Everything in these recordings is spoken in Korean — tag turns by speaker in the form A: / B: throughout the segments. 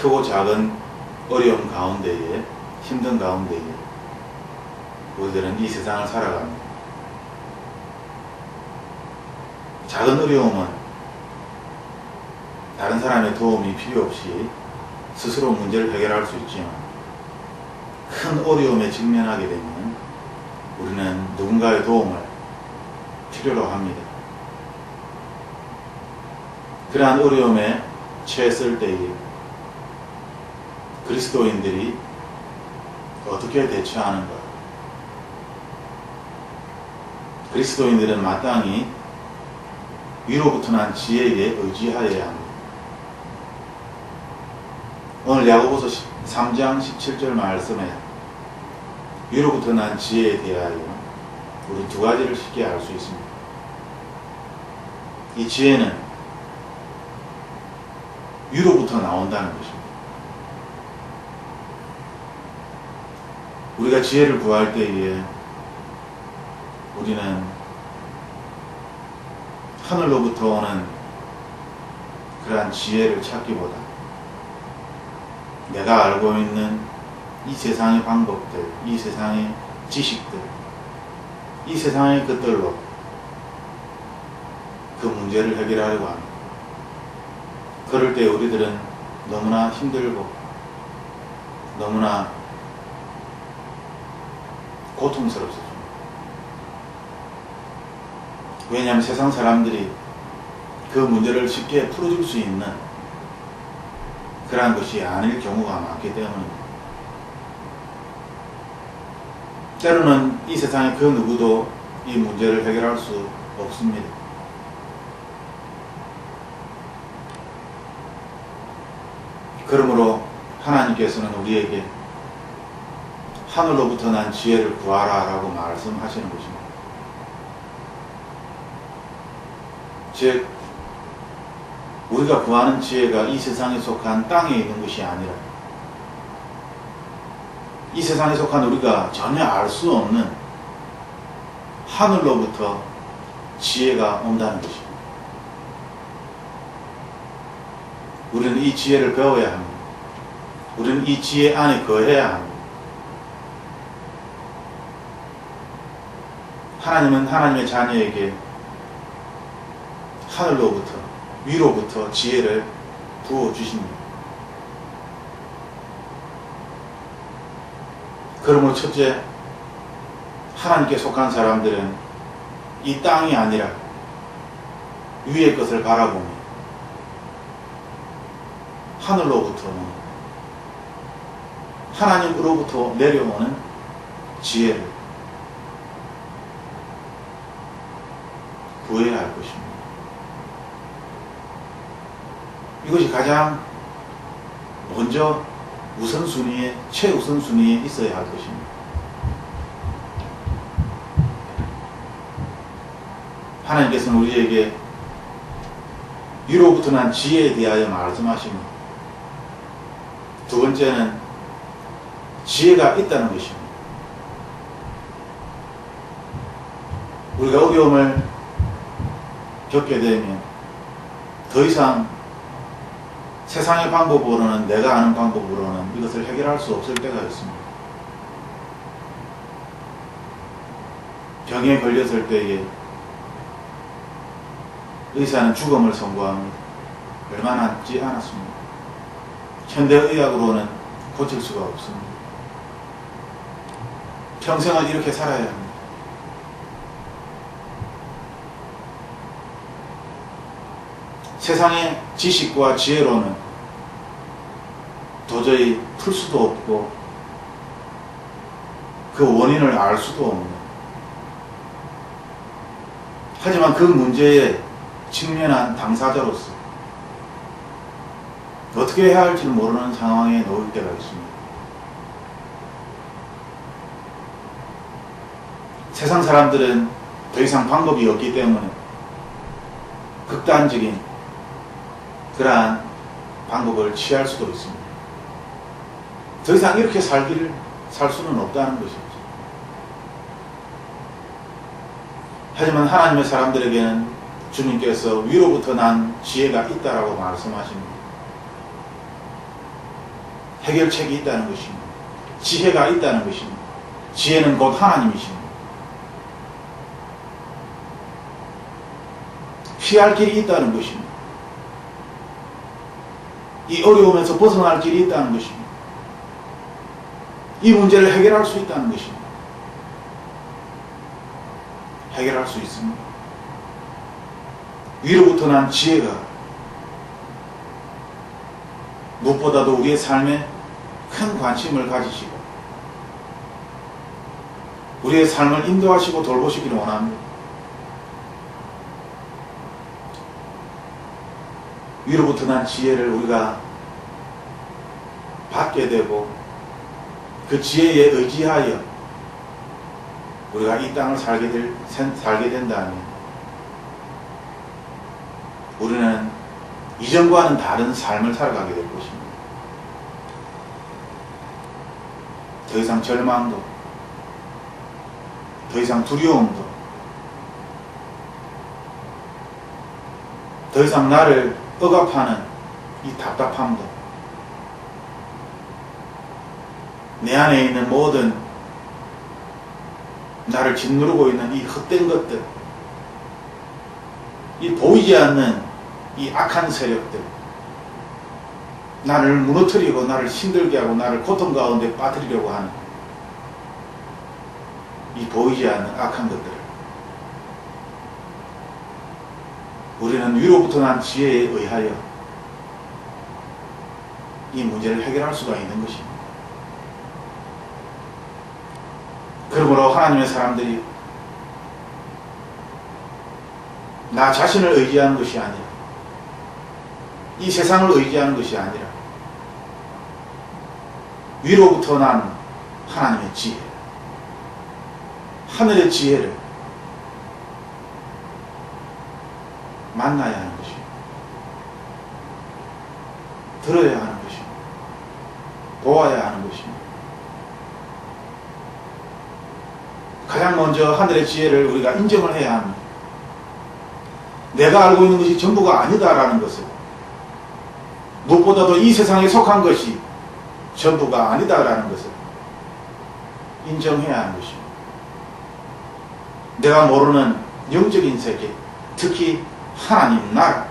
A: 크고 작은 어려움 가운데에, 힘든 가운데에 우리들은 이 세상을 살아갑니다. 작은 어려움은 다른 사람의 도움이 필요 없이 스스로 문제를 해결할 수 있지만, 큰 어려움에 직면하게 되면 우리는 누군가의 도움을 필요로 합니다. 그러한 어려움에 처했을 때에 그리스도인들이 어떻게 대처하는가? 그리스도인들은 마땅히 위로부터 난 지혜에 의지하여야 합니다. 오늘 야고보서 3장 17절 말씀에 위로부터 난 지혜에 대하여 우리 두 가지를 쉽게 알 수 있습니다. 이 지혜는 위로부터 나온다는 것입니다. 우리가 지혜를 구할 때에 우리는 하늘로부터 오는 그러한 지혜를 찾기보다 내가 알고 있는 이 세상의 방법들, 이 세상의 지식들, 이 세상의 것들로 그 문제를 해결하려고 합니다. 그럴 때 우리들은 너무나 힘들고 너무나 고통스럽습니다. 왜냐하면 세상 사람들이 그 문제를 쉽게 풀어줄 수 있는 그러한 것이 아닐 경우가 많기 때문입니다. 때로는 이 세상에 그 누구도 이 문제를 해결할 수 없습니다. 그러므로 하나님께서는 우리에게 하늘로부터 난 지혜를 구하라 라고 말씀하시는 것입니다. 즉, 우리가 구하는 지혜가 이 세상에 속한 땅에 있는 것이 아니라 이 세상에 속한 우리가 전혀 알 수 없는 하늘로부터 지혜가 온다는 것입니다. 우리는 이 지혜를 배워야 합니다. 우리는 이 지혜 안에 거해야 합니다. 하나님은 하나님의 자녀에게 하늘로부터, 위로부터 지혜를 부어주십니다. 그러므로 첫째, 하나님께 속한 사람들은 이 땅이 아니라 위의 것을 바라보며 하늘로부터는 하나님으로부터 내려오는 지혜를 구해야 할 것입니다. 이것이 가장 먼저 우선순위에, 최우선순위에 있어야 할 것입니다. 하나님께서는 우리에게 위로부터 난 지혜에 대하여 말씀하십니다. 두 번째는 지혜가 있다는 것입니다. 우리가 어려움을 겪게 되면 더 이상 세상의 방법으로는, 내가 아는 방법으로는 이것을 해결할 수 없을 때가 있습니다. 병에 걸렸을 때에 의사는 죽음을 선고합니다. 얼마 남지 않았습니다. 현대의학으로는 고칠 수가 없습니다. 평생을 이렇게 살아야 합니다. 세상의 지식과 지혜로는 도저히 풀 수도 없고 그 원인을 알 수도 없는, 하지만 그 문제에 직면한 당사자로서 어떻게 해야 할지를 모르는 상황에 놓일 때가 있습니다. 세상 사람들은 더 이상 방법이 없기 때문에 극단적인 그러한 방법을 취할 수도 있습니다. 더 이상 이렇게 살 수는 없다는 것이죠. 하지만 하나님의 사람들에게는 주님께서 위로부터 난 지혜가 있다라고 말씀하십니다. 해결책이 있다는 것입니다. 지혜가 있다는 것입니다. 지혜는 곧 하나님이십니다. 피할 길이 있다는 것입니다. 이 어려움에서 벗어날 길이 있다는 것입니다. 이 문제를 해결할 수 있다는 것입니다. 해결할 수 있습니다. 위로부터 난 지혜가 무엇보다도 우리의 삶에 큰 관심을 가지시고 우리의 삶을 인도하시고 돌보시기를 원합니다. 위로부터 난 지혜를 우리가 받게 되고 그 지혜에 의지하여 우리가 이 땅을 살게 된다면 우리는 이전과는 다른 삶을 살아가게 될 것입니다. 더 이상 절망도, 더 이상 두려움도, 더 이상 나를 억압하는 이 답답함도, 내 안에 있는 모든 나를 짓누르고 있는 이 헛된 것들, 이 보이지 않는 이 악한 세력들, 나를 무너뜨리고 나를 힘들게 하고 나를 고통 가운데 빠뜨리려고 하는 이 보이지 않는 악한 것들을 우리는 위로부터 난 지혜에 의하여 이 문제를 해결할 수가 있는 것입니다. 그러므로 하나님의 사람들이 나 자신을 의지하는 것이 아니라 이 세상을 의지하는 것이 아니라 위로부터 난 하나님의 지혜, 하늘의 지혜를 만나야 하는 것입니다. 들어야 하는 것입니다. 보아야 하는 것입니다. 가장 먼저 하늘의 지혜를 우리가 인정을 해야 합니다. 내가 알고 있는 것이 전부가 아니다라는 것을, 무엇보다도 이 세상에 속한 것이 전부가 아니다라는 것을 인정해야 하는 것입니다. 내가 모르는 영적인 세계, 특히 하나님 나라,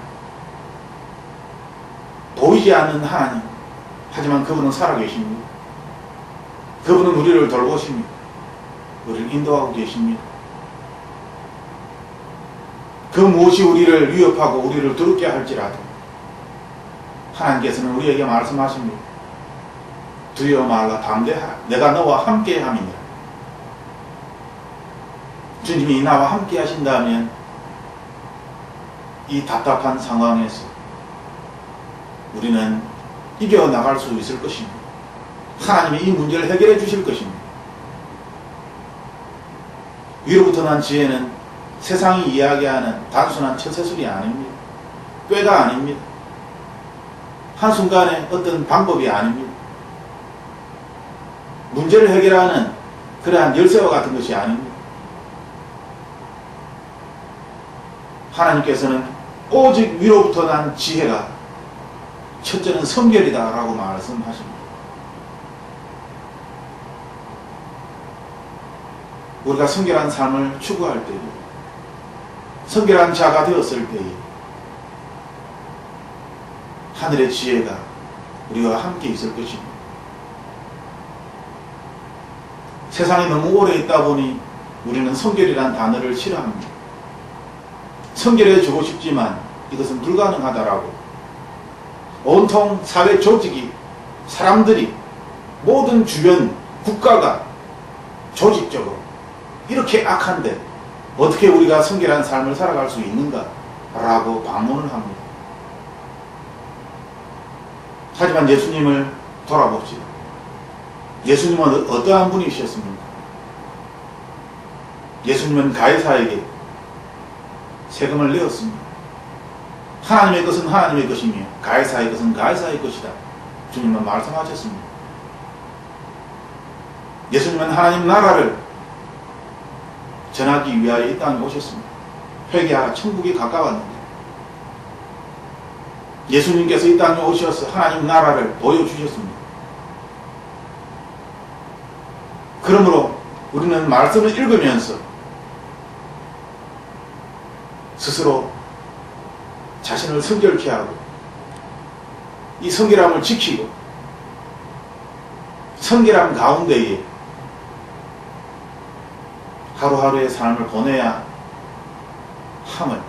A: 보이지 않는 하나님, 하지만 그분은 살아계십니다. 그분은 우리를 돌보십니다. 우리를 인도하고 계십니다. 그 무엇이 우리를 위협하고 우리를 두렵게 할지라도 하나님께서는 우리에게 말씀하십니다. 두려워 말라, 담대하라, 내가 너와 함께 함이니라. 주님이 나와 함께 하신다면 이 답답한 상황에서 우리는 이겨나갈 수 있을 것입니다. 하나님이 이 문제를 해결해 주실 것입니다. 위로부터 난 지혜는 세상이 이야기하는 단순한 처세술이 아닙니다. 꾀가 아닙니다. 한순간에 어떤 방법이 아닙니다. 문제를 해결하는 그러한 열쇠와 같은 것이 아닙니다. 하나님께서는 오직 위로부터 난 지혜가 첫째는 성결이다 라고 말씀하십니다. 우리가 성결한 삶을 추구할 때에, 성결한 자가 되었을 때에 하늘의 지혜가 우리와 함께 있을 것입니다. 세상에 너무 오래 있다 보니 우리는 성결이라는 단어를 싫어합니다. 성결해 주고 싶지만 이것은 불가능하다라고 온통 사회 조직이, 사람들이, 모든 주변 국가가 조직적으로 이렇게 악한데 어떻게 우리가 성결한 삶을 살아갈 수 있는가 라고 반문을 합니다. 하지만 예수님을 돌아봅시다. 예수님은 어떠한 분이셨습니까? 예수님은 가이사에게 세금을 내었습니다. 하나님의 것은 하나님의 것이며 가이사의 것은 가이사의 것이다. 주님은 말씀하셨습니다. 예수님은 하나님 나라를 전하기 위하여 이 땅에 오셨습니다. 회개하라, 천국이 가까웠는데 예수님께서 이 땅에 오셔서 하나님 나라를 보여주셨습니다. 그러므로 우리는 말씀을 읽으면서 스스로 자신을 성결케 하고 이 성결함을 지키고 성결함 가운데에 하루하루의 삶을 보내야 함을,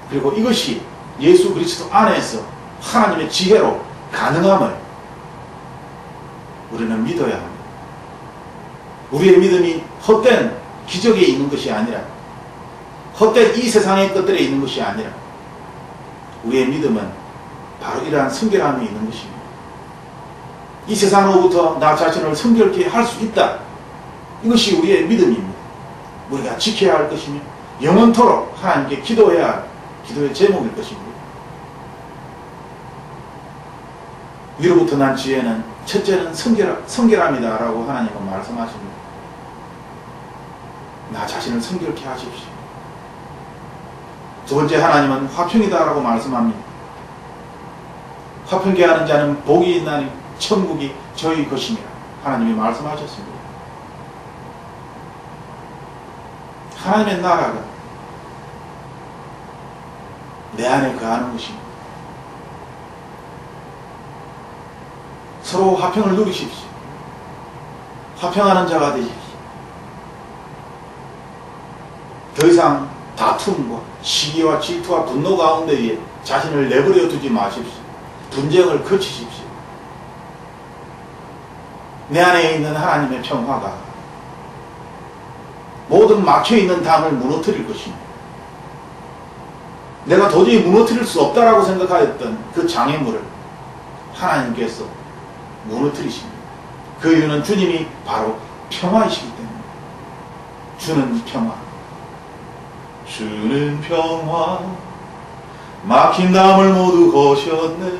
A: 그리고 이것이 예수 그리스도 안에서 하나님의 지혜로 가능함을 우리는 믿어야 합니다. 우리의 믿음이 헛된 기적에 있는 것이 아니라, 헛된 이 세상의 것들에 있는 것이 아니라, 우리의 믿음은 바로 이러한 성결함이 있는 것입니다. 이 세상으로부터 나 자신을 성결케 할 수 있다. 이것이 우리의 믿음입니다. 우리가 지켜야 할 것이며 영원토록 하나님께 기도해야 할 기도의 제목일 것입니다. 위로부터 난 지혜는 첫째는 성결함이다 라고 하나님은 말씀하십니다. 나 자신을 성결케 하십시오. 두 번째, 하나님은 화평이다 라고 말씀합니다. 화평케 하는 자는 복이 있나니 천국이 저희 것이니라 하나님이 말씀하셨습니다. 하나님의 나라가 내 안에 거하는 것입니다. 서로 화평을 누리십시오. 화평하는 자가 되십시오. 더 이상 다툼과 시기와 질투와 분노 가운데에 자신을 내버려 두지 마십시오. 분쟁을 그치십시오. 내 안에 있는 하나님의 평화가 모든 막혀있는 담을 무너뜨릴 것입니다. 내가 도저히 무너뜨릴 수 없다라고 생각하였던 그 장애물을 하나님께서 무너뜨리십니다. 그 이유는 주님이 바로 평화이시기 때문입니다. 주는 평화. 주는 평화, 막힌 담을 모두 거셨네.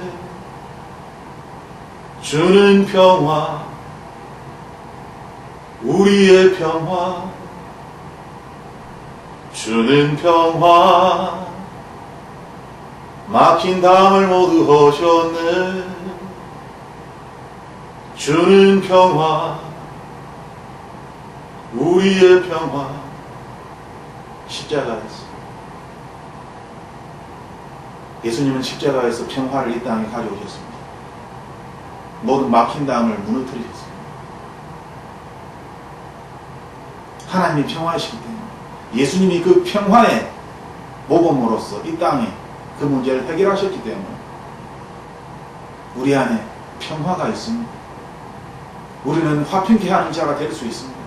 A: 주는 평화, 우리의 평화. 주는 평화, 막힌 담을 모두 거셨네. 주는 평화, 우리의 평화. 십자가에서, 예수님은 십자가에서 평화를 이 땅에 가져오셨습니다. 모든 막힌 담을 무너뜨리셨습니다. 하나님이 평화이시기 때문에 예수님이 그 평화의 모범으로서 이 땅에 그 문제를 해결하셨기 때문에 우리 안에 평화가 있습니다. 우리는 화평케 하는 자가 될 수 있습니다.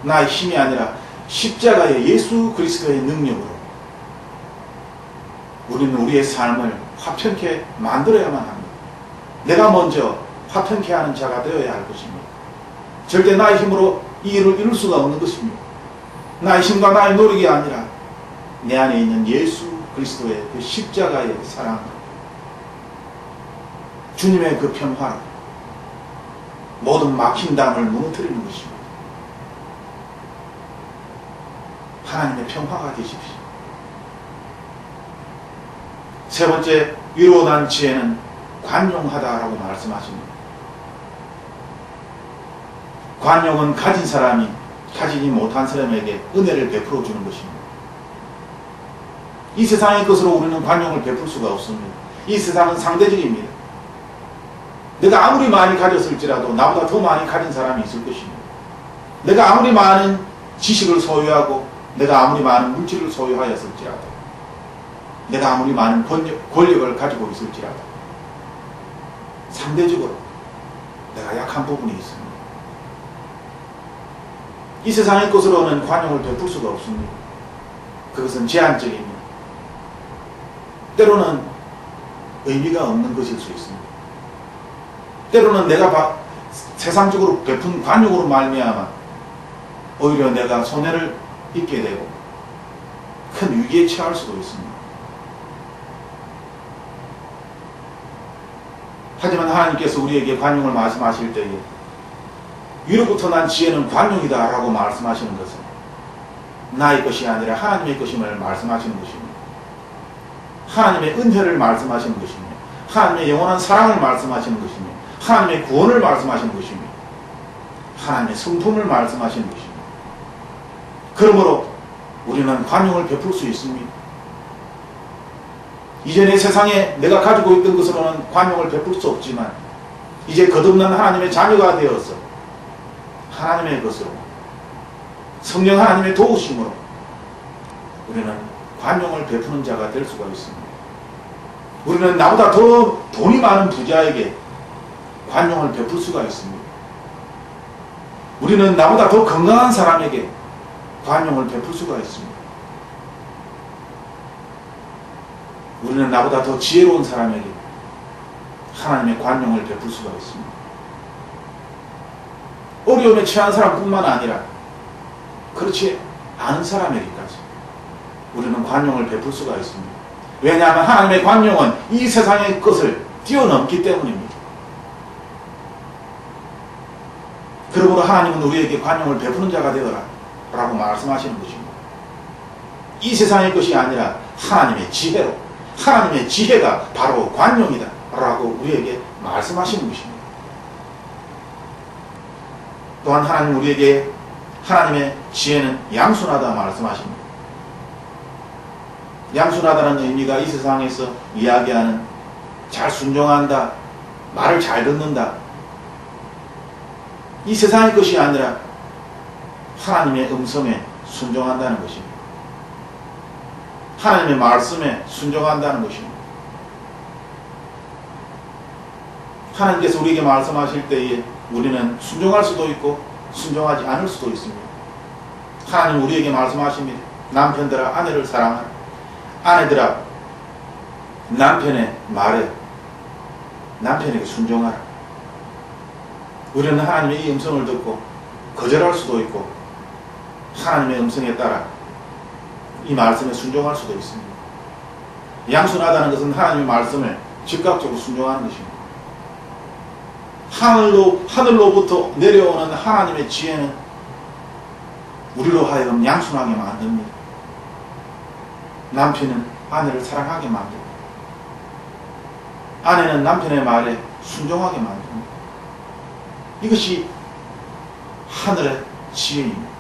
A: 나의 힘이 아니라 십자가의 예수 그리스도의 능력으로 우리는 우리의 삶을 화평케 만들어야만 합니다. 내가 먼저 화평케 하는 자가 되어야 할 것입니다. 절대 나의 힘으로 이 일을 이룰 수가 없는 것입니다. 나의 힘과 나의 노력이 아니라 내 안에 있는 예수 그리스도의 그 십자가의 사랑, 주님의 그 평화로 모든 막힌 담을 무너뜨리는 것입니다. 하나님의 평화가 되십시오. 세 번째, 위로 난 지혜는 관용하다라고 말씀하십니다. 관용은 가진 사람이 가지지 못한 사람에게 은혜를 베풀어 주는 것입니다. 이 세상의 것으로 우리는 관용을 베풀 수가 없습니다. 이 세상은 상대적입니다. 내가 아무리 많이 가졌을지라도 나보다 더 많이 가진 사람이 있을 것입니다. 내가 아무리 많은 지식을 소유하고 내가 아무리 많은 물질을 소유하였을지라도, 내가 아무리 많은 권력을 가지고 있을지라도 상대적으로 내가 약한 부분이 있습니다. 이 세상의 것으로는 관용을 베풀 수가 없습니다. 그것은 제한적입니다. 때로는 의미가 없는 것일 수 있습니다. 때로는 내가 세상적으로 베푼 관용으로 말미암아 오히려 내가 손해를 입게 되고 큰 위기에 처할 수도 있습니다. 하지만 하나님께서 우리에게 관용을 말씀하실 때에 위로부터 난 지혜는 관용이다 라고 말씀하시는 것은 나의 것이 아니라 하나님의 것임을 말씀하시는 것입니다. 하나님의 은혜를 말씀하시는 것입니다. 하나님의 영원한 사랑을 말씀하시는 것입니다. 하나님의 구원을 말씀하시는 것입니다. 하나님의 성품을 말씀하시는 것입니다. 그러므로 우리는 관용을 베풀 수 있습니다. 이전에 세상에 내가 가지고 있던 것으로는 관용을 베풀 수 없지만 이제 거듭난 하나님의 자녀가 되어서 하나님의 것으로 성령 하나님의 도우심으로 우리는 관용을 베푸는 자가 될 수가 있습니다. 우리는 나보다 더 돈이 많은 부자에게 관용을 베풀 수가 있습니다. 우리는 나보다 더 건강한 사람에게 관용을 베풀 수가 있습니다. 우리는 나보다 더 지혜로운 사람에게 하나님의 관용을 베풀 수가 있습니다. 어려움에 처한 사람뿐만 아니라 그렇지 않은 사람에게까지 우리는 관용을 베풀 수가 있습니다. 왜냐하면 하나님의 관용은 이 세상의 것을 뛰어넘기 때문입니다. 그러므로 하나님은 우리에게 관용을 베푸는 자가 되어라 라고 말씀하시는 것입니다. 이 세상의 것이 아니라 하나님의 지혜로, 하나님의 지혜가 바로 관용이다 라고 우리에게 말씀하시는 것입니다. 또한 하나님 우리에게 하나님의 지혜는 양순하다 말씀하십니다. 양순하다는 의미가 이 세상에서 이야기하는 잘 순종한다, 말을 잘 듣는다, 이 세상의 것이 아니라 하나님의 음성에 순종한다는 것입니다. 하나님의 말씀에 순종한다는 것입니다. 하나님께서 우리에게 말씀하실 때에 우리는 순종할 수도 있고 순종하지 않을 수도 있습니다. 하나님 우리에게 말씀하십니다. 남편들아 아내를 사랑하라. 아내들아 남편의 말에 남편에게 순종하라. 우리는 하나님의 이 음성을 듣고 거절할 수도 있고 하나님의 음성에 따라 이 말씀에 순종할 수도 있습니다. 양순하다는 것은 하나님의 말씀을 즉각적으로 순종하는 것입니다. 하늘로부터 내려오는 하나님의 지혜는 우리로 하여금 양순하게 만듭니다. 남편은 아내를 사랑하게 만듭니다. 아내는 남편의 말에 순종하게 만듭니다. 이것이 하늘의 지혜입니다.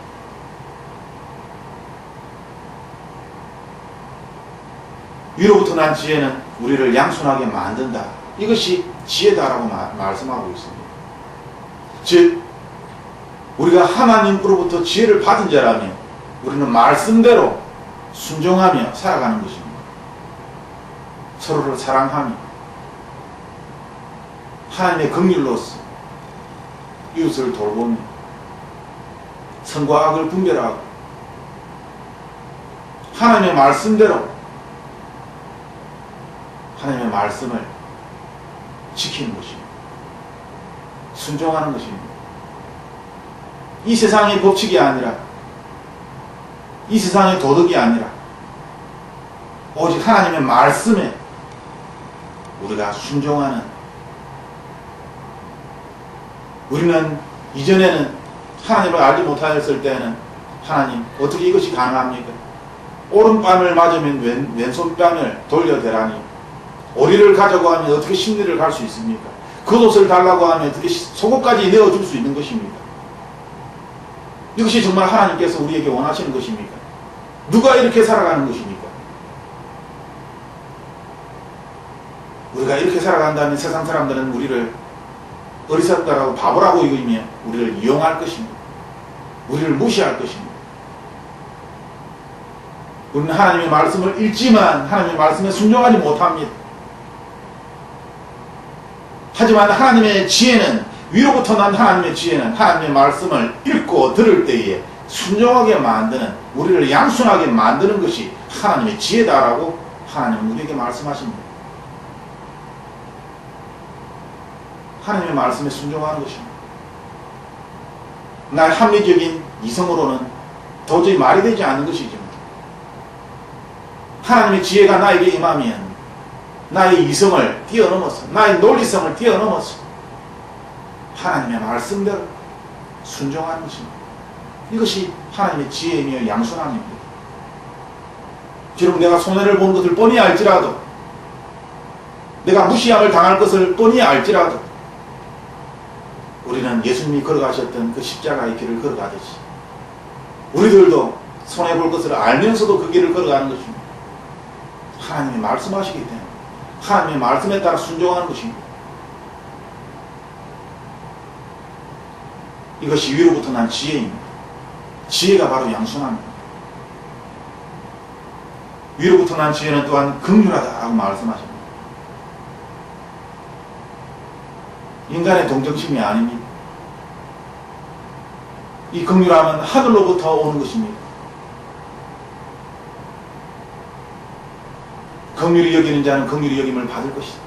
A: 위로부터 난 지혜는 우리를 양순하게 만든다. 이것이 지혜다라고 말씀하고 있습니다. 즉 우리가 하나님으로부터 지혜를 받은 자라면 우리는 말씀대로 순종하며 살아가는 것입니다. 서로를 사랑하며 하나님의 긍휼로서 이웃을 돌보며 선과 악을 분별하고 하나님의 말씀대로 하나님의 말씀을 지키는 것입니다. 순종하는 것입니다. 이 세상의 법칙이 아니라 이 세상의 도덕이 아니라 오직 하나님의 말씀에 우리가 순종하는, 우리는 이전에는 하나님을 알지 못하였을 때는 하나님 어떻게 이것이 가능합니까? 오른뺨을 맞으면 왼손뺨을 돌려대라니, 오리를 가자고 하면 어떻게 십리를 갈 수 있습니까? 겉옷을 달라고 하면 어떻게 속옷까지 내어줄 수 있는 것입니까? 이것이 정말 하나님께서 우리에게 원하시는 것입니까? 누가 이렇게 살아가는 것입니까? 우리가 이렇게 살아간다면 세상 사람들은 우리를 어리석다라고 바보라고 여기며 우리를 이용할 것입니다. 우리를 무시할 것입니다. 우리는 하나님의 말씀을 읽지만 하나님의 말씀에 순종하지 못합니다. 하지만 하나님의 지혜는, 위로부터 난 하나님의 지혜는 하나님의 말씀을 읽고 들을 때에 순종하게 만드는, 우리를 양순하게 만드는 것이 하나님의 지혜다라고 하나님은 우리에게 말씀하십니다. 하나님의 말씀에 순종하는 것입니다. 나의 합리적인 이성으로는 도저히 말이 되지 않는 것이지만 하나님의 지혜가 나에게 임하면 나의 이성을 뛰어넘어서, 나의 논리성을 뛰어넘어서 하나님의 말씀대로 순종하는 것입니다. 이것이 하나님의 지혜이며 양순함입니다. 지금 내가 손해를 보는 것을 뻔히 알지라도, 내가 무시함을 당할 것을 뻔히 알지라도 우리는 예수님이 걸어가셨던 그 십자가의 길을 걸어가듯이 우리들도 손해볼 것을 알면서도 그 길을 걸어가는 것입니다. 하나님이 말씀하시기 때문에 하나님의 말씀에 따라 순종하는 것입니다. 이것이 위로부터 난 지혜입니다. 지혜가 바로 양순합니다. 위로부터 난 지혜는 또한 긍휼하다라고 말씀하십니다. 인간의 동정심이 아닙니다. 이 긍휼함은 하늘로부터 오는 것입니다. 긍휼히 여기는 자는 긍휼히 여김을 받을 것이다.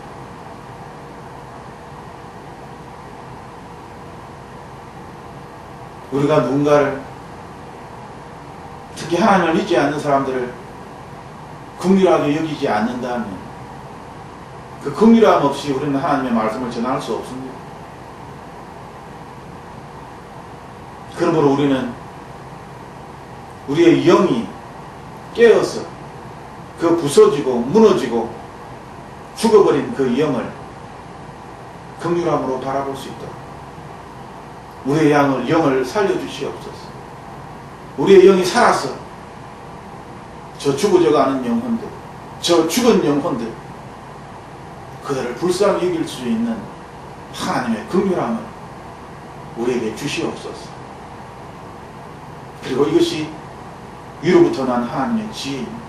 A: 우리가 누군가를, 특히 하나님을 믿지 않는 사람들을 긍휼하게 여기지 않는다면 그 긍휼함 없이 우리는 하나님의 말씀을 전할 수 없습니다. 그러므로 우리는 우리의 영이 깨어서 그 부서지고 무너지고 죽어버린 그 영을 긍휼함으로 바라볼 수 있도록 우리의 영을 살려주시옵소서. 우리의 영이 살아서 저 죽어져가는 영혼들, 저 죽은 영혼들, 그들을 불쌍히 여길 수 있는 하나님의 긍휼함을 우리에게 주시옵소서. 그리고 이것이 위로부터 난 하나님의 지혜입니다.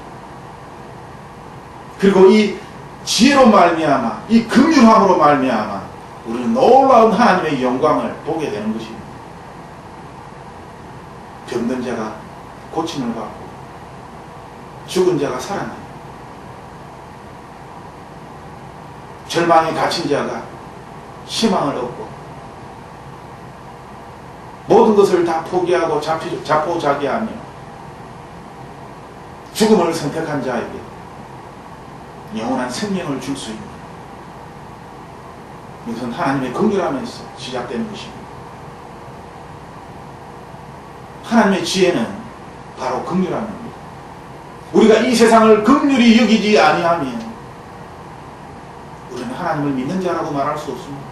A: 그리고 이 지혜로 말미암아, 이 긍휼함으로 말미암아 우리는 놀라운 하나님의 영광을 보게 되는 것입니다. 병든 자가 고침을 받고 죽은 자가 살아나요. 절망에 갇힌 자가 희망을 얻고 모든 것을 다 포기하고 자포자기하며 죽음을 선택한 자에게 영원한 생명을 줄 수 있는, 이것은 하나님의 긍휼함에서 시작되는 것입니다. 하나님의 지혜는 바로 긍휼함입니다. 우리가 이 세상을 긍휼히 여기지 아니하면 우리는 하나님을 믿는 자라고 말할 수 없습니다.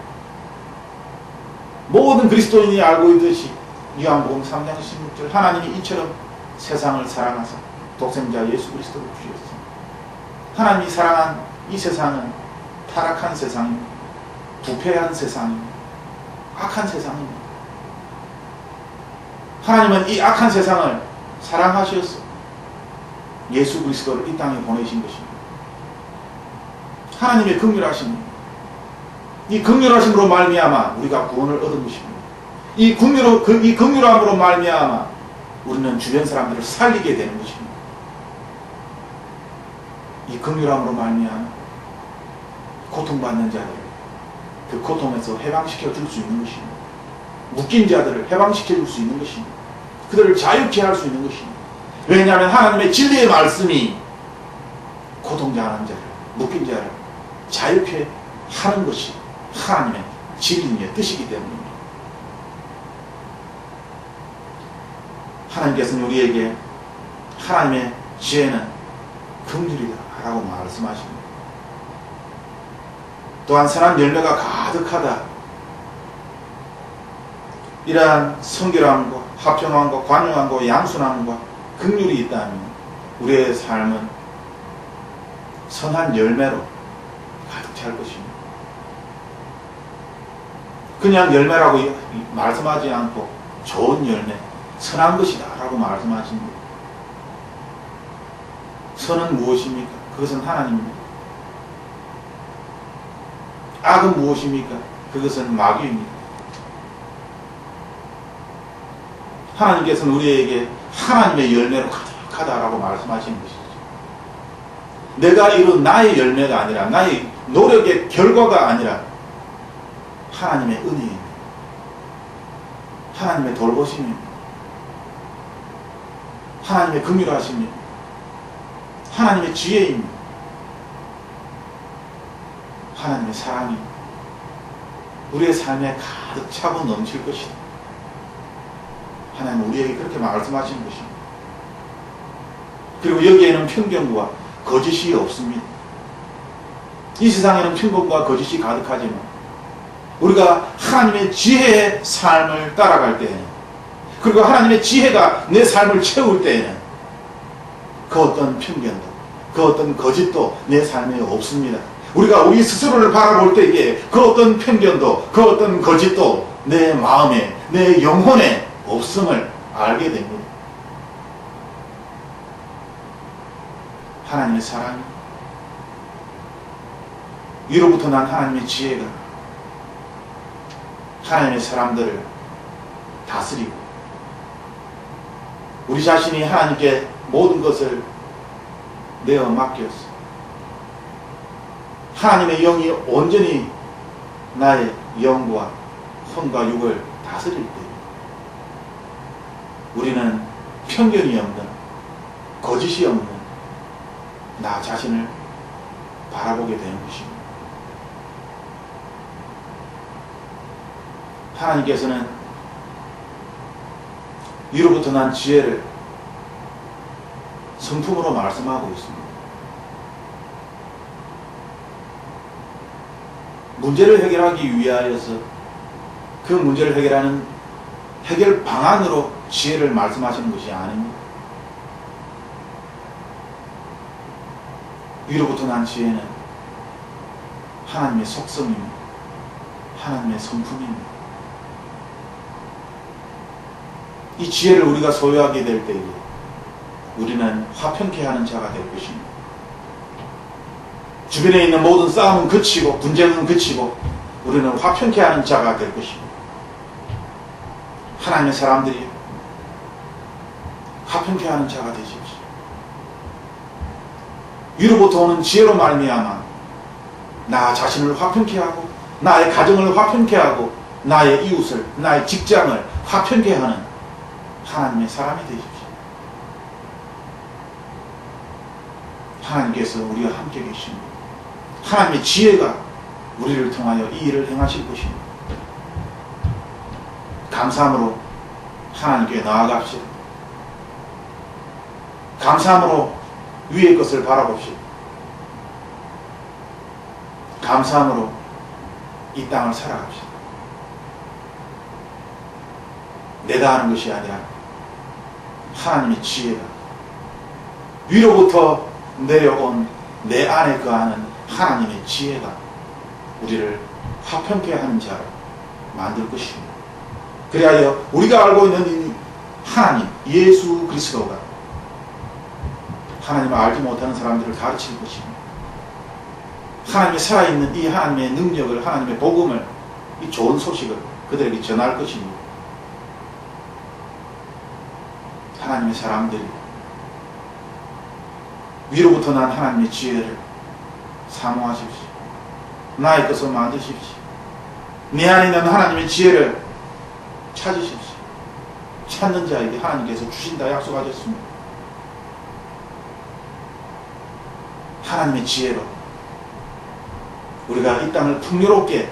A: 모든 그리스도인이 알고 있듯이 요한복음 3장 16절 하나님이 이처럼 세상을 사랑하사 독생자 예수 그리스도를 주셨습니다. 하나님이 사랑한 이 세상은 타락한 세상입니다. 부패한 세상입니다. 악한 세상입니다. 하나님은 이 악한 세상을 사랑하셔서 예수 그리스도를 이 땅에 보내신 것입니다. 하나님의 긍휼하심입니다. 이 긍휼하심으로 말미암아 우리가 구원을 얻은 것입니다. 이 긍휼함으로 말미암아 우리는 주변 사람들을 살리게 되는 것입니다. 이 긍휼함으로 말미암아 고통받는 자들을 그 고통에서 해방시켜 줄 수 있는 것입니다. 묶인 자들을 해방시켜 줄 수 있는 것입니다. 그들을 자유케 할 수 있는 것입니다. 왜냐하면 하나님의 진리의 말씀이 고통당하는 자를, 묶인 자를 자유케 하는 것이 하나님의 진리의 뜻이기 때문입니다. 하나님께서는 우리에게 하나님의 지혜는 긍휼이다 라고 말씀하십니다. 또한 선한 열매가 가득하다, 이러한 성결함과 화평함과 관용함과 양순함과 긍휼이 있다면 우리의 삶은 선한 열매로 가득 찰 것입니다. 그냥 열매라고 말씀하지 않고 좋은 열매, 선한 것이다 라고 말씀하십니다. 선은 무엇입니까? 그것은 하나님입니다. 악은 무엇입니까? 그것은 마귀입니다. 하나님께서는 우리에게 하나님의 열매로 가득하다라고 말씀하시는 것이죠. 내가 이룬 나의 열매가 아니라, 나의 노력의 결과가 아니라 하나님의 은혜입니다. 하나님의 돌보심입니다. 하나님의 긍휼하심입니다. 하나님의 지혜입니다. 하나님의 사랑이 우리의 삶에 가득 차고 넘칠 것이다. 하나님은 우리에게 그렇게 말씀하시는 것입니다. 그리고 여기에는 편견과 거짓이 없습니다. 이 세상에는 편견과 거짓이 가득하지만 우리가 하나님의 지혜의 삶을 따라갈 때에는, 그리고 하나님의 지혜가 내 삶을 채울 때에는 그 어떤 편견도, 그 어떤 거짓도 내 삶에 없습니다. 우리가 우리 스스로를 바라볼 때에 그 어떤 편견도, 그 어떤 거짓도 내 마음에, 내 영혼에 없음을 알게 됩니다. 하나님의 사랑이, 위로부터 난 하나님의 지혜가 하나님의 사람들을 다스리고, 우리 자신이 하나님께 모든 것을 내어 맡겼어. 하나님의 영이 온전히 나의 영과 혼과 육을 다스릴 때 우리는 편견이 없는, 거짓이 없는 나 자신을 바라보게 되는 것입니다. 하나님께서는 위로부터 난 지혜를 성품으로 말씀하고 있습니다. 문제를 해결하기 위하여서 그 문제를 해결하는 해결 방안으로 지혜를 말씀하시는 것이 아닙니다. 위로부터 난 지혜는 하나님의 속성입니다. 하나님의 성품입니다. 이 지혜를 우리가 소유하게 될 때에 우리는 화평케 하는 자가 될 것입니다. 주변에 있는 모든 싸움은 그치고 분쟁은 그치고 우리는 화평케 하는 자가 될 것입니다. 하나님의 사람들이 화평케 하는 자가 되십시오. 위로부터 오는 지혜로 말미암아 나 자신을 화평케 하고, 나의 가정을 화평케 하고, 나의 이웃을, 나의 직장을 화평케 하는 하나님의 사람이 되십시오. 하나님께서 우리와 함께 계십니다. 하나님의 지혜가 우리를 통하여 이 일을 행하실 것입니다. 감사함으로 하나님께 나아갑시다. 감사함으로 위의 것을 바라봅시다. 감사함으로 이 땅을 살아갑시다. 내가 하는 것이 아니라 하나님의 지혜가 위로부터 내려온 내 안에 거하는 하나님의 지혜가 우리를 화평케 하는 자로 만들 것입니다. 그리하여 우리가 알고 있는 이 하나님, 예수 그리스도가 하나님을 알지 못하는 사람들을 가르칠 것입니다. 하나님이 살아있는 이 하나님의 능력을, 하나님의 복음을, 이 좋은 소식을 그들에게 전할 것입니다. 하나님의 사람들이 위로부터 난 하나님의 지혜를 사모하십시오. 나의 것을 만드십시오. 내 안에 있는 하나님의 지혜를 찾으십시오. 찾는 자에게 하나님께서 주신다 약속하셨습니다. 하나님의 지혜로 우리가 이 땅을 풍요롭게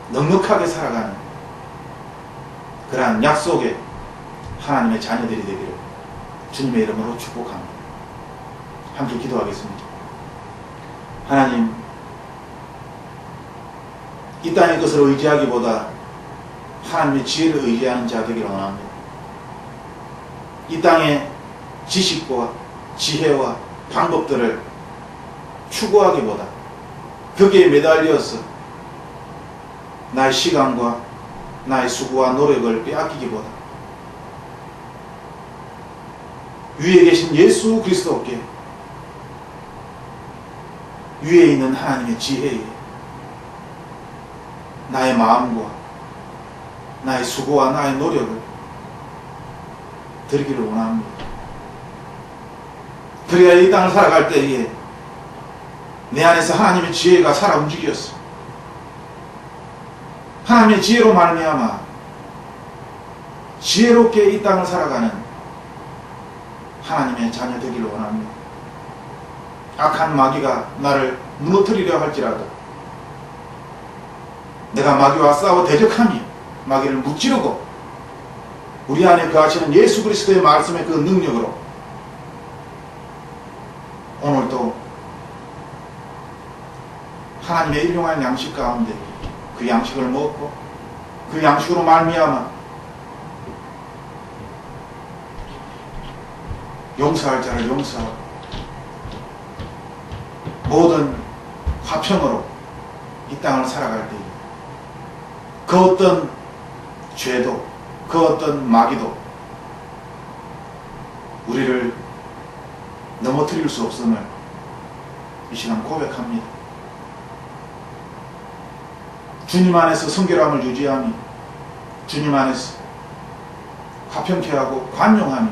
A: 넉넉하게 살아가는 그러한 약속의 하나님의 자녀들이 되기를 주님의 이름으로 축복합니다. 함께 기도하겠습니다. 하나님, 이 땅의 것을 의지하기보다 하나님의 지혜를 의지하는 자 되기를 원합니다. 이 땅의 지식과 지혜와 방법들을 추구하기보다 거기에 매달려서 나의 시간과 나의 수고와 노력을 빼앗기기보다 위에 계신 예수 그리스도께, 위에 있는 하나님의 지혜에 나의 마음과 나의 수고와 나의 노력을 드리기를 원합니다. 그래야 이 땅을 살아갈 때에 내 안에서 하나님의 지혜가 살아 움직였어. 하나님의 지혜로 말미암아 지혜롭게 이 땅을 살아가는 하나님의 자녀 되기를 원합니다. 악한 마귀가 나를 무너뜨리려 할지라도 내가 마귀와 싸워 대적하며 마귀를 무찌르고 우리 안에 거하시는 예수 그리스도의 말씀의 그 능력으로 오늘도 하나님의 일용할 양식 가운데 그 양식을 먹고 그 양식으로 말미암아 용서할 자를 용서하고 모든 화평으로 이 땅을 살아갈 때 그 어떤 죄도 그 어떤 마귀도 우리를 넘어뜨릴 수 없음을 이 시간 고백합니다. 주님 안에서 성결함을 유지하며 주님 안에서 화평케 하고 관용하며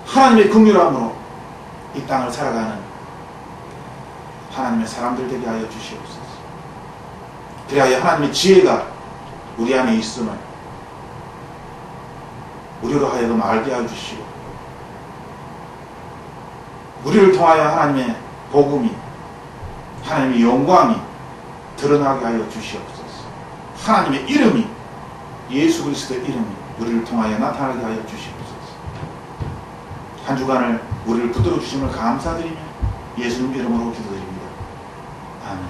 A: 하나님의 긍휼함으로 이 땅을 살아가는 하나님의 사람들 되게 하여 주시옵소서. 그리하여 하나님의 지혜가 우리 안에 있음을 우리로 하여금 알게 하여 주시고 우리를 통하여 하나님의 복음이 하나님의 영광이 드러나게 하여 주시옵소서. 하나님의 이름이 예수 그리스도의 이름이 우리를 통하여 나타나게 하여 주시옵소서. 한 주간을 우리를 붙들어 주심을 감사드리며 예수님 이름으로 기도드립니다. 아멘.